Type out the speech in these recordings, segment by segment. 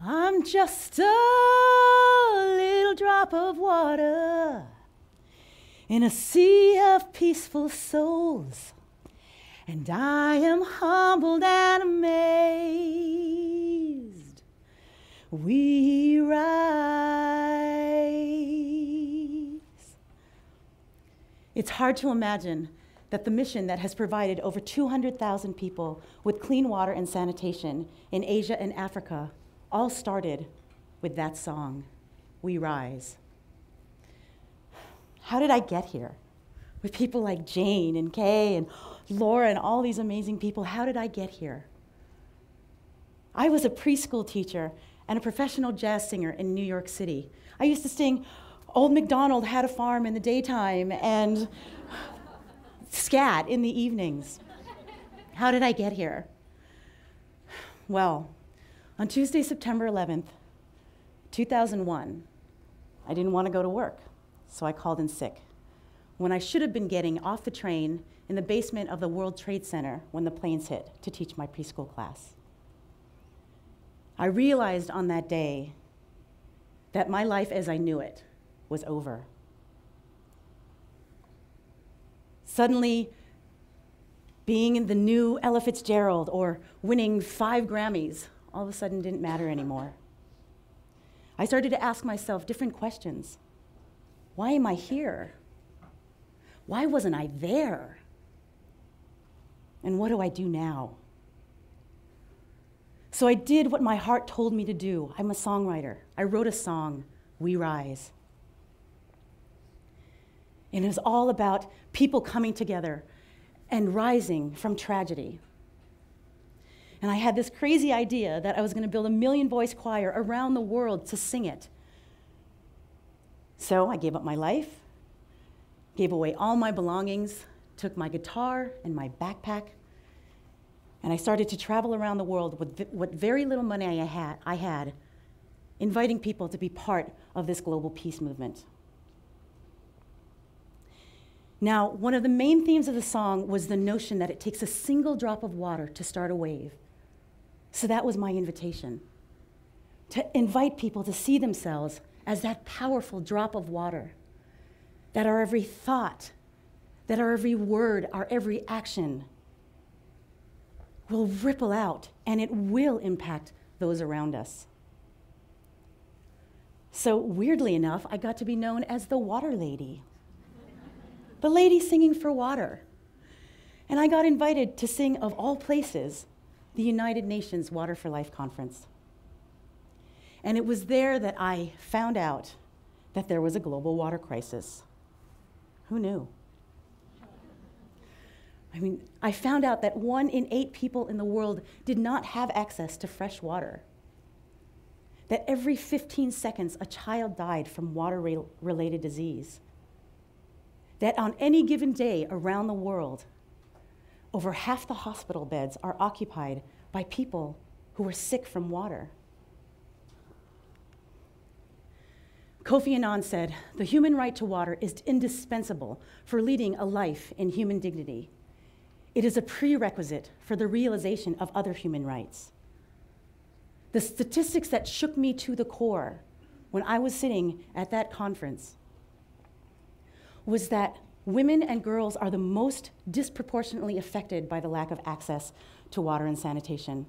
I'm just a little drop of water in a sea of peaceful souls, and I am humbled and amazed. We rise. It's hard to imagine that the mission that has provided over 200,000 people with clean water and sanitation in Asia and Africa all started with that song, We Rise. How did I get here? With people like Jane and Kay and Laura and all these amazing people, how did I get here? I was a preschool teacher and a professional jazz singer in New York City. I used to sing Old MacDonald Had a Farm in the daytime and scat in the evenings. How did I get here? Well, on Tuesday, September 11th, 2001, I didn't want to go to work, so I called in sick when I should have been getting off the train in the basement of the World Trade Center when the planes hit to teach my preschool class. I realized on that day that my life as I knew it was over. Suddenly, being in the new Ella Fitzgerald or winning 5 Grammys all of a sudden didn't matter anymore. I started to ask myself different questions. Why am I here? Why wasn't I there? And what do I do now? So I did what my heart told me to do. I'm a songwriter. I wrote a song, We Rise. And it was all about people coming together and rising from tragedy. And I had this crazy idea that I was going to build a 1,000,000-voice choir around the world to sing it. So I gave up my life, gave away all my belongings, took my guitar and my backpack, and I started to travel around the world with what very little money I had, inviting people to be part of this global peace movement. Now, one of the main themes of the song was the notion that it takes a single drop of water to start a wave. So that was my invitation, to invite people to see themselves as that powerful drop of water, that our every thought, that our every word, our every action will ripple out, and it will impact those around us. So weirdly enough, I got to be known as the water lady, the lady singing for water. And I got invited to sing, of all places, the United Nations Water for Life Conference. And it was there that I found out that there was a global water crisis. Who knew? I mean, I found out that 1 in 8 people in the world did not have access to fresh water. That every 15 seconds, a child died from water-related disease. That on any given day around the world, over half the hospital beds are occupied by people who are sick from water. Kofi Annan said, "The human right to water is indispensable for leading a life in human dignity. It is a prerequisite for the realization of other human rights." The statistics that shook me to the core when I was sitting at that conference was that women and girls are the most disproportionately affected by the lack of access to water and sanitation.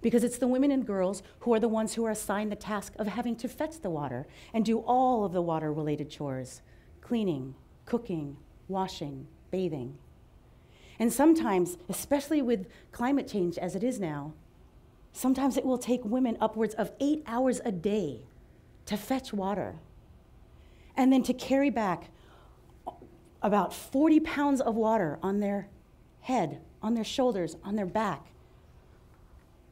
Because it's the women and girls who are the ones who are assigned the task of having to fetch the water and do all of the water-related chores, cleaning, cooking, washing, bathing. And sometimes, especially with climate change as it is now, sometimes it will take women upwards of 8 hours a day to fetch water and then to carry back about 40 pounds of water on their head, on their shoulders, on their back,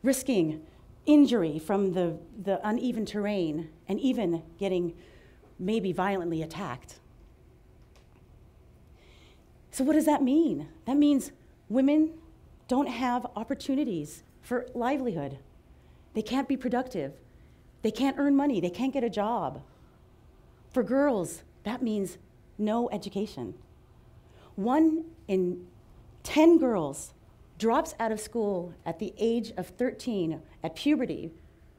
risking injury from the uneven terrain and even getting maybe violently attacked. So what does that mean? That means women don't have opportunities for livelihood. They can't be productive. They can't earn money. They can't get a job. For girls, that means no education. 1 in 10 girls drops out of school at the age of 13, at puberty,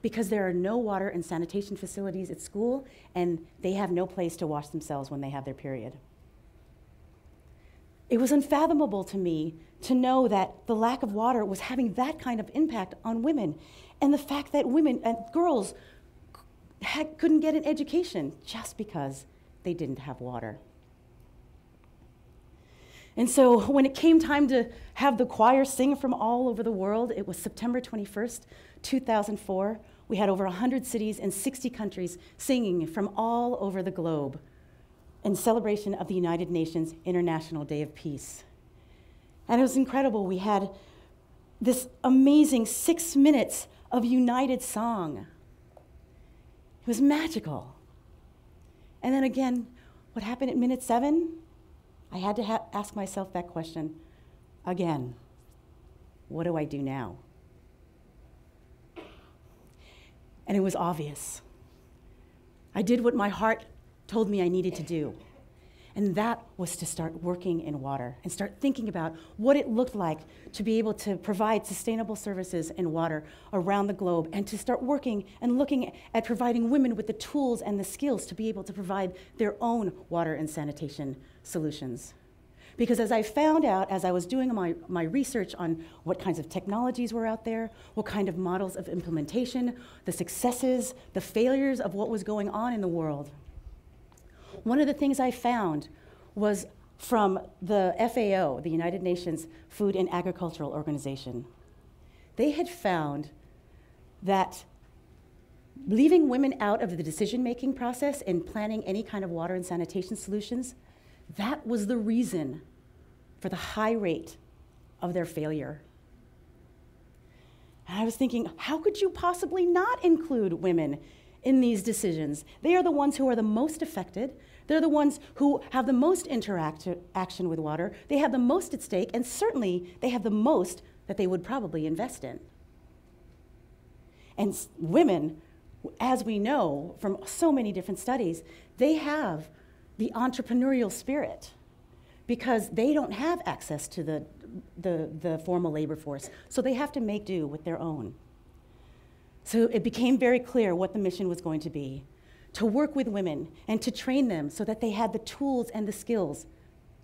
because there are no water and sanitation facilities at school, and they have no place to wash themselves when they have their period. It was unfathomable to me to know that the lack of water was having that kind of impact on women, and the fact that women and girls couldn't get an education just because they didn't have water. And so when it came time to have the choir sing from all over the world, it was September 21st, 2004. We had over 100 cities and 60 countries singing from all over the globe in celebration of the United Nations International Day of Peace. And it was incredible. We had this amazing 6 minutes of united song. It was magical. And then again, what happened at minute 7? I had to ask myself that question again. What do I do now? And it was obvious. I did what my heart told me I needed to do. And that was to start working in water and start thinking about what it looked like to be able to provide sustainable services in water around the globe, and to start working and looking at providing women with the tools and the skills to be able to provide their own water and sanitation solutions. Because as I found out, as I was doing my research on what kinds of technologies were out there, what kind of models of implementation, the successes, the failures of what was going on in the world, one of the things I found was from the FAO, the United Nations Food and Agricultural Organization. They had found that leaving women out of the decision-making process in planning any kind of water and sanitation solutions, that was the reason for the high rate of their failure. And I was thinking, how could you possibly not include women in these decisions? They are the ones who are the most affected. They're the ones who have the most interaction with water. They have the most at stake, and certainly they have the most that they would probably invest in. And women, as we know from so many different studies, they have the entrepreneurial spirit because they don't have access to the formal labor force, so they have to make do with their own. So it became very clear what the mission was going to be: to work with women and to train them so that they had the tools and the skills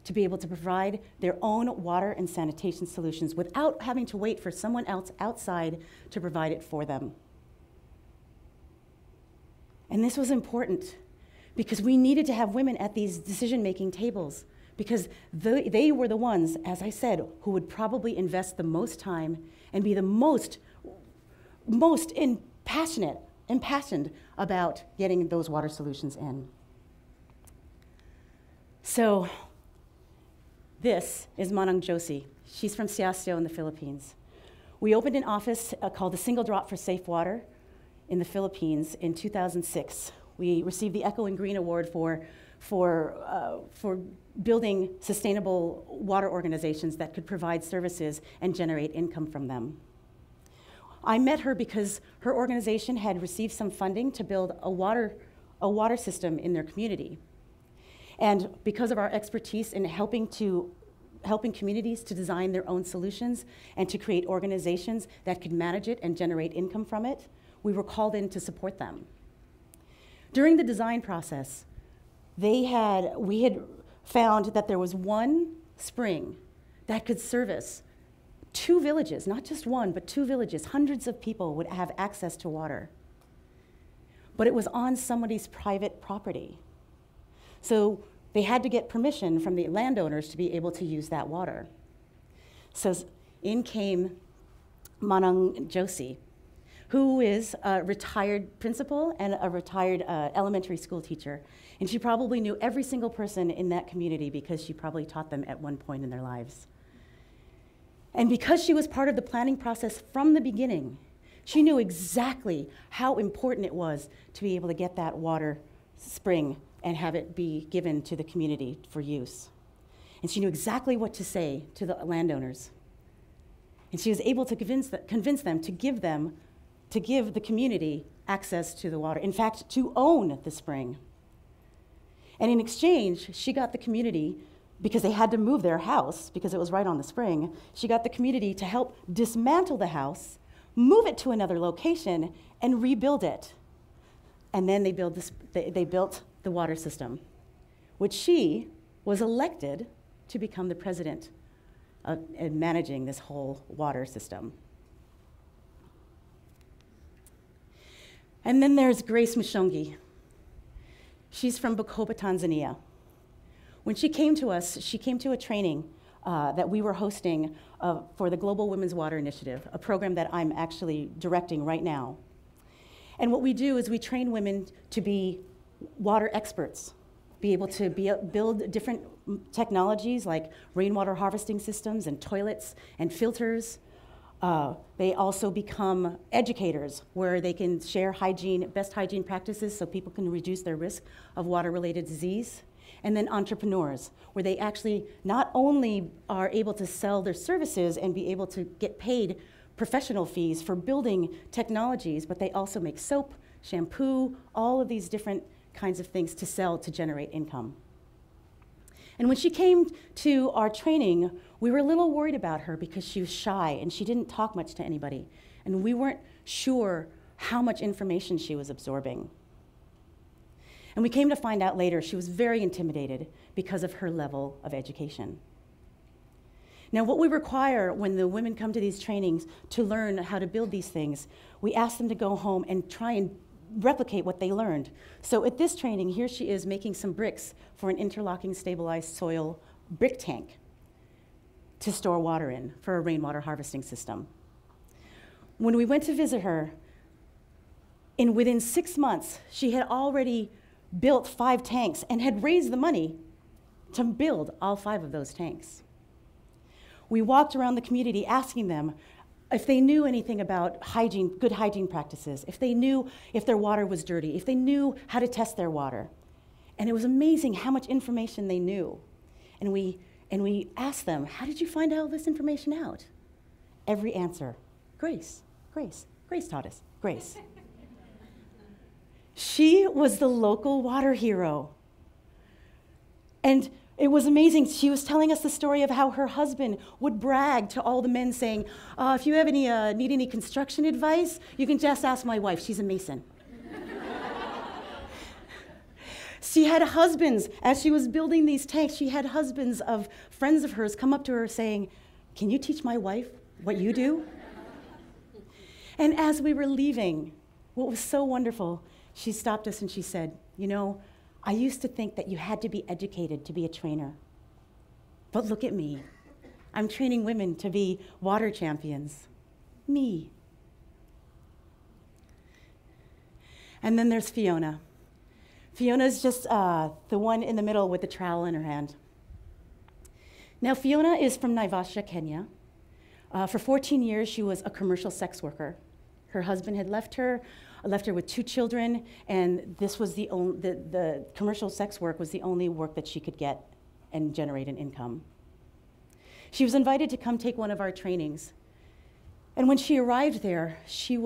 to be able to provide their own water and sanitation solutions without having to wait for someone else outside to provide it for them. And this was important because we needed to have women at these decision-making tables, because they were the ones, as I said, who would probably invest the most time and be the most impassioned about getting those water solutions in. So this is Manang Joshi. She's from Siasio in the Philippines. We opened an office called the Single Drop for Safe Water in the Philippines in 2006. We received the Echo and Green Award for building sustainable water organizations that could provide services and generate income from them. I met her because her organization had received some funding to build a water system in their community. And because of our expertise in helping communities to design their own solutions and to create organizations that could manage it and generate income from it, we were called in to support them. During the design process, we had found that there was one spring that could service 2 villages, not just one, but 2 villages. Hundreds of people would have access to water. But it was on somebody's private property. So they had to get permission from the landowners to be able to use that water. So in came Manang Joshi, who is a retired principal and a retired elementary school teacher. And she probably knew every single person in that community because she probably taught them at one point in their lives. And because she was part of the planning process from the beginning, she knew exactly how important it was to be able to get that water spring and have it be given to the community for use. And she knew exactly what to say to the landowners. And she was able to convince them to give the community access to the water. In fact, to own the spring. And in exchange, she got the community, because they had to move their house because it was right on the spring, she got the community to help dismantle the house, move it to another location, and rebuild it. And then they built the water system, which she was elected to become the president and managing this whole water system. And then there's Grace Mushongi. She's from Bukoba, Tanzania. When she came to us, she came to a training that we were hosting for the Global Women's Water Initiative, a program that I'm actually directing right now. And what we do is we train women to be water experts, be able to build different technologies like rainwater harvesting systems and toilets and filters. They also become educators where they can share best hygiene practices so people can reduce their risk of water-related disease. And then entrepreneurs, where they actually not only are able to sell their services and be able to get paid professional fees for building technologies, but they also make soap, shampoo, all of these different kinds of things to sell to generate income. And when she came to our training, we were a little worried about her because she was shy and she didn't talk much to anybody. And we weren't sure how much information she was absorbing. And we came to find out later she was very intimidated because of her level of education. Now, what we require when the women come to these trainings to learn how to build these things, we ask them to go home and try and replicate what they learned. So at this training, here she is making some bricks for an interlocking stabilized soil brick tank to store water in for a rainwater harvesting system. When we went to visit her, within 6 months, she had already built 5 tanks and had raised the money to build all 5 of those tanks. We walked around the community asking them if they knew anything about hygiene, good hygiene practices, if they knew if their water was dirty, if they knew how to test their water. And it was amazing how much information they knew. And we asked them, how did you find all this information out? Every answer, Grace, Grace, Grace taught us, Grace. She was the local water hero. And it was amazing. She was telling us the story of how her husband would brag to all the men saying, if you have need any construction advice, you can just ask my wife. She's a mason. She had husbands, as she was building these tanks, she had husbands of friends of hers come up to her saying, can you teach my wife what you do? And as we were leaving, what was so wonderful, she stopped us and she said, you know, I used to think that you had to be educated to be a trainer. But look at me. I'm training women to be water champions. Me. And then there's Fiona. Fiona's just the one in the middle with the trowel in her hand. Now, Fiona is from Naivasha, Kenya. For 14 years, she was a commercial sex worker. Her husband had left her with 2 children, and this was the commercial sex work was the only work that she could get and generate an income. She was invited to come take one of our trainings. And when she arrived there, she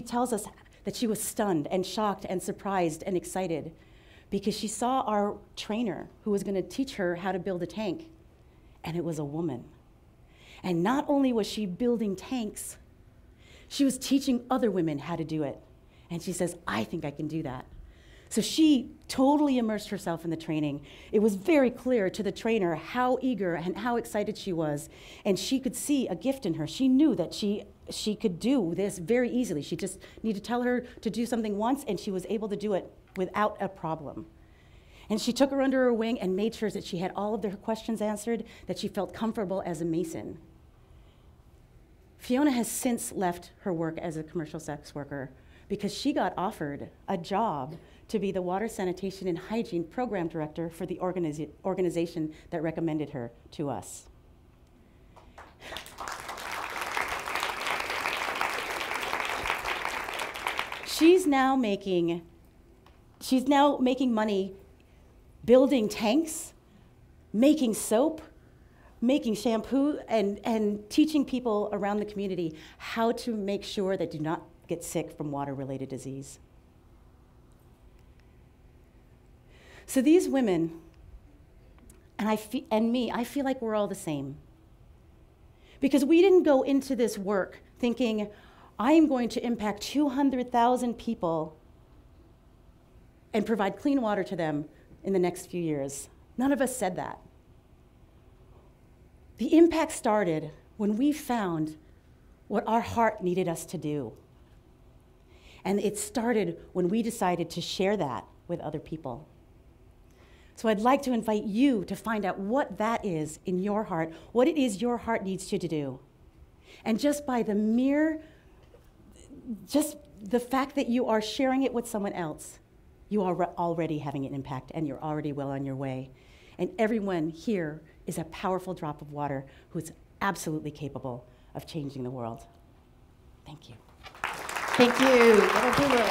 tells us that she was stunned and shocked and surprised and excited because she saw our trainer who was going to teach her how to build a tank, and it was a woman. And not only was she building tanks, she was teaching other women how to do it. And she says, I think I can do that. So she totally immersed herself in the training. It was very clear to the trainer how eager and how excited she was. And she could see a gift in her. She knew that she could do this very easily. She just needed to tell her to do something once, and she was able to do it without a problem. And she took her under her wing and made sure that she had all of her questions answered, that she felt comfortable as a mason. Fiona has since left her work as a commercial sex worker because she got offered a job to be the Water Sanitation and Hygiene Program Director for the organization that recommended her to us. She's now making money building tanks, making soap, making shampoo, and teaching people around the community how to make sure they do not get sick from water-related disease. So these women, and I feel like we're all the same. Because we didn't go into this work thinking, I am going to impact 200,000 people and provide clean water to them in the next few years. None of us said that. The impact started when we found what our heart needed us to do. And it started when we decided to share that with other people. So I'd like to invite you to find out what that is in your heart, what it is your heart needs you to do. And just by the fact that you are sharing it with someone else, you are already having an impact and you're already well on your way. And everyone here is a powerful drop of water who's absolutely capable of changing the world. Thank you. Thank you, Gemma Bulos.